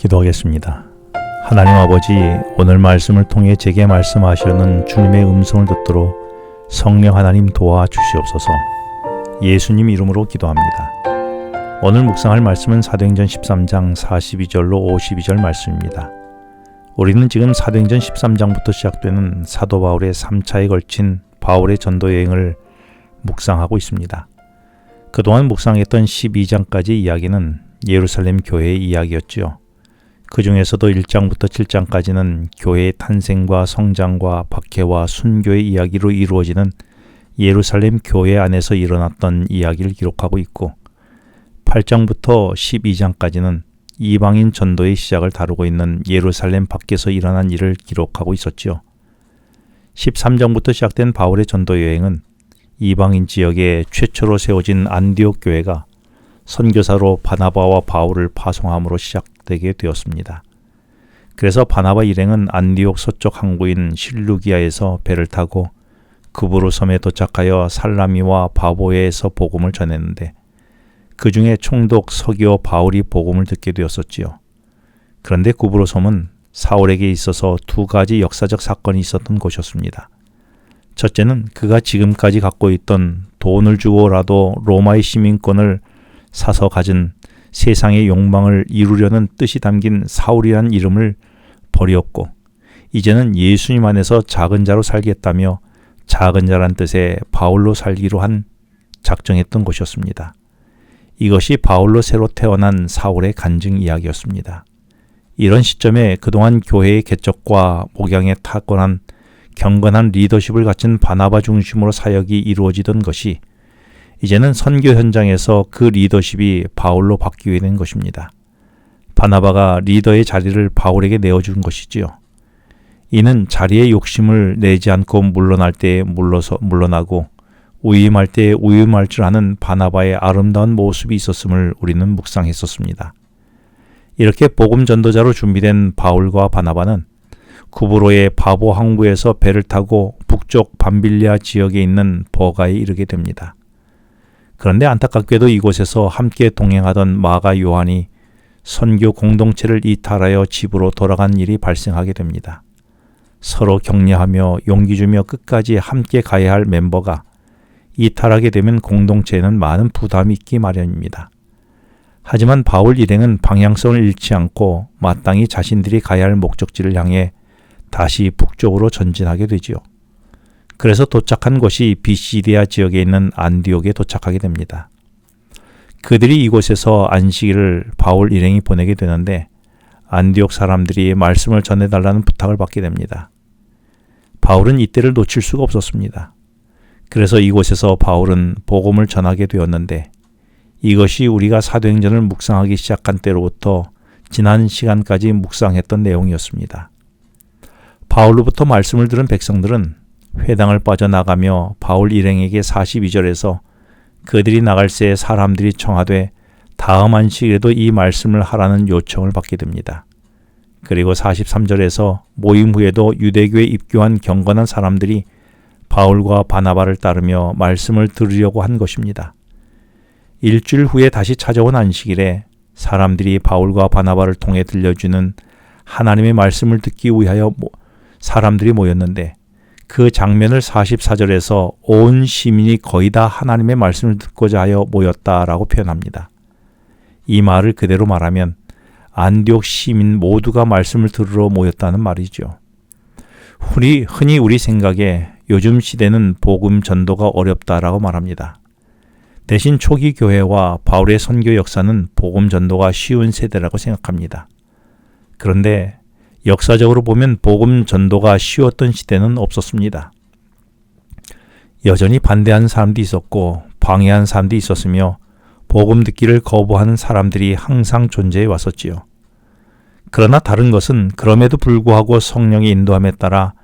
기도하겠습니다. 하나님 아버지, 오늘 말씀을 통해 제게 말씀하시려는 주님의 음성을 듣도록 성령 하나님 도와주시옵소서. 예수님 이름으로 기도합니다. 오늘 묵상할 말씀은 사도행전 13장 42절로 52절 말씀입니다. 우리는 지금 사도행전 13장부터 시작되는 사도 바울의 3차에 걸친 바울의 전도 여행을 묵상하고 있습니다. 그동안 묵상했던 12장까지 이야기는 예루살렘 교회의 이야기였지요. 그 중에서도 1장부터 7장까지는 교회의 탄생과 성장과 박해와 순교의 이야기로 이루어지는 예루살렘 교회 안에서 일어났던 이야기를 기록하고 있고, 8장부터 12장까지는 이방인 전도의 시작을 다루고 있는 예루살렘 밖에서 일어난 일을 기록하고 있었지요. 13장부터 시작된 바울의 전도 여행은 이방인 지역에 최초로 세워진 안디옥 교회가 선교사로 바나바와 바울을 파송함으로 시작되게 되었습니다. 그래서 바나바 일행은 안디옥 서쪽 항구인 실루기아에서 배를 타고 구브로 섬에 도착하여 살라미와 바보에에서 복음을 전했는데, 그 중에 총독 서기오 바울이 복음을 듣게 되었었지요. 그런데 구브로 섬은 사울에게 있어서 두 가지 역사적 사건이 있었던 곳이었습니다. 첫째는 그가 지금까지 갖고 있던 돈을 주고라도 로마의 시민권을 사서 가진 세상의 욕망을 이루려는 뜻이 담긴 사울이라는 이름을 버리었고, 이제는 예수님 안에서 작은 자로 살겠다며 작은 자란 뜻의 바울로 살기로 작정했던 것이었습니다. 이것이 바울로 새로 태어난 사울의 간증 이야기였습니다. 이런 시점에 그동안 교회의 개척과 목양에 탁월한 경건한 리더십을 갖춘 바나바 중심으로 사역이 이루어지던 것이 이제는 선교 현장에서 그 리더십이 바울로 바뀌게 된 것입니다. 바나바가 리더의 자리를 바울에게 내어준 것이지요. 이는 자리의 욕심을 내지 않고 물러날 때에 물러나고 위임할 때에 위임할 줄 아는 바나바의 아름다운 모습이 있었음을 우리는 묵상했었습니다. 이렇게 복음 전도자로 준비된 바울과 바나바는 구브로의 바보 항구에서 배를 타고 북쪽 밤빌리아 지역에 있는 버가에 이르게 됩니다. 그런데 안타깝게도 이곳에서 함께 동행하던 마가 요한이 선교 공동체를 이탈하여 집으로 돌아간 일이 발생하게 됩니다. 서로 격려하며 용기 주며 끝까지 함께 가야 할 멤버가 이탈하게 되면 공동체에는 많은 부담이 있기 마련입니다. 하지만 바울 일행은 방향성을 잃지 않고 마땅히 자신들이 가야 할 목적지를 향해 다시 북쪽으로 전진하게 되지요. 그래서 도착한 곳이 비시디아 지역에 있는 안디옥에 도착하게 됩니다. 그들이 이곳에서 안식일을 바울 일행이 보내게 되는데, 안디옥 사람들이 말씀을 전해달라는 부탁을 받게 됩니다. 바울은 이때를 놓칠 수가 없었습니다. 그래서 이곳에서 바울은 복음을 전하게 되었는데, 이것이 우리가 사도행전을 묵상하기 시작한 때로부터 지난 시간까지 묵상했던 내용이었습니다. 바울로부터 말씀을 들은 백성들은 회당을 빠져나가며 바울 일행에게 42절에서 그들이 나갈 새에 사람들이 청하되 다음 안식일에도 이 말씀을 하라는 요청을 받게 됩니다. 그리고 43절에서 모임 후에도 유대교에 입교한 경건한 사람들이 바울과 바나바를 따르며 말씀을 들으려고 한 것입니다. 일주일 후에 다시 찾아온 안식일에 사람들이 바울과 바나바를 통해 들려주는 하나님의 말씀을 듣기 위하여 사람들이 모였는데, 그 장면을 44절에서 온 시민이 거의 다 하나님의 말씀을 듣고자 하여 모였다라고 표현합니다. 이 말을 그대로 말하면 안디옥 시민 모두가 말씀을 들으러 모였다는 말이죠. 흔히 우리 생각에 요즘 시대는 복음 전도가 어렵다라고 말합니다. 대신 초기 교회와 바울의 선교 역사는 복음 전도가 쉬운 세대라고 생각합니다. 그런데 역사적으로 보면 복음 전도가 쉬웠던 시대는 없었습니다. 여전히 반대하는 사람도 있었고 방해하는 사람도 있었으며 복음 듣기를 거부하는 사람들이 항상 존재해 왔었지요. 그러나 다른 것은 그럼에도 불구하고 성령의 인도함에 따라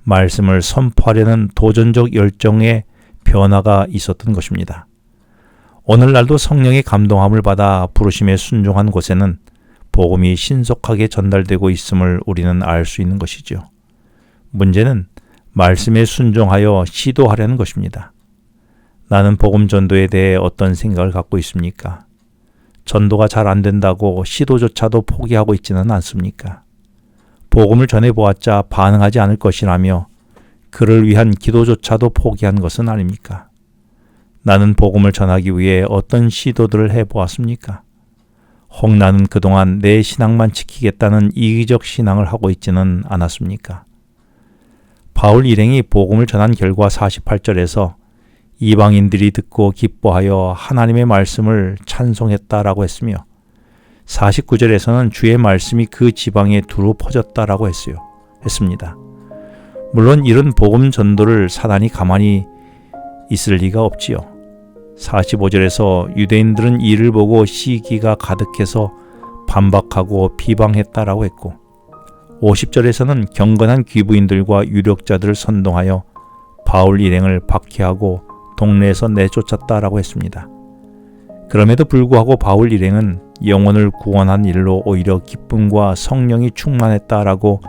말씀을 선포하려는 도전적 열정의 변화가 있었던 것입니다. 오늘날도 성령의 감동함을 받아 부르심에 순종한 곳에는 복음이 신속하게 전달되고 있음을 우리는 알 수 있는 것이죠. 문제는 말씀에 순종하여 시도하려는 것입니다. 나는 복음 전도에 대해 어떤 생각을 갖고 있습니까? 전도가 잘 안 된다고 시도조차도 포기하고 있지는 않습니까? 복음을 전해보았자 반응하지 않을 것이라며 그를 위한 기도조차도 포기한 것은 아닙니까? 나는 복음을 전하기 위해 어떤 시도들을 해보았습니까? 혹 나는 그동안 내 신앙만 지키겠다는 이기적 신앙을 하고 있지는 않았습니까? 바울 일행이 복음을 전한 결과 48절에서 이방인들이 듣고 기뻐하여 하나님의 말씀을 찬송했다라고 했으며 49절에서는 주의 말씀이 그 지방에 두루 퍼졌다라고 했습니다. 물론 이런 복음 전도를 사단이 가만히 있을 리가 없지요. 45절에서 유대인들은 이를 보고 시기가 가득해서 반박하고 비방했다라고 했고 50절에서는 경건한 귀부인들과 유력자들을 선동하여 바울 일행을 박해하고 동네에서 내쫓았다라고 했습니다. 그럼에도 불구하고 바울 일행은 영혼을 구원한 일로 오히려 기쁨과 성령이 충만했다라고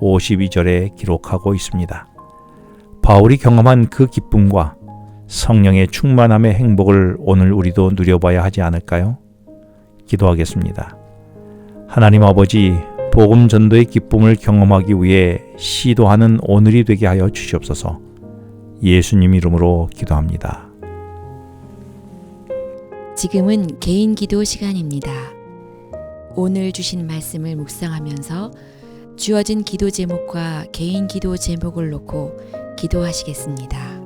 52절에 기록하고 있습니다. 바울이 경험한 그 기쁨과 성령의 충만함의 행복을 오늘 우리도 누려봐야 하지 않을까요? 기도하겠습니다. 하나님 아버지, 복음 전도의 기쁨을 경험하기 위해 시도하는 오늘이 되게 하여 주시옵소서. 예수님 이름으로 기도합니다. 지금은 개인 기도 시간입니다. 오늘 주신 말씀을 묵상하면서 주어진 기도 제목과 개인 기도 제목을 놓고 기도하시겠습니다.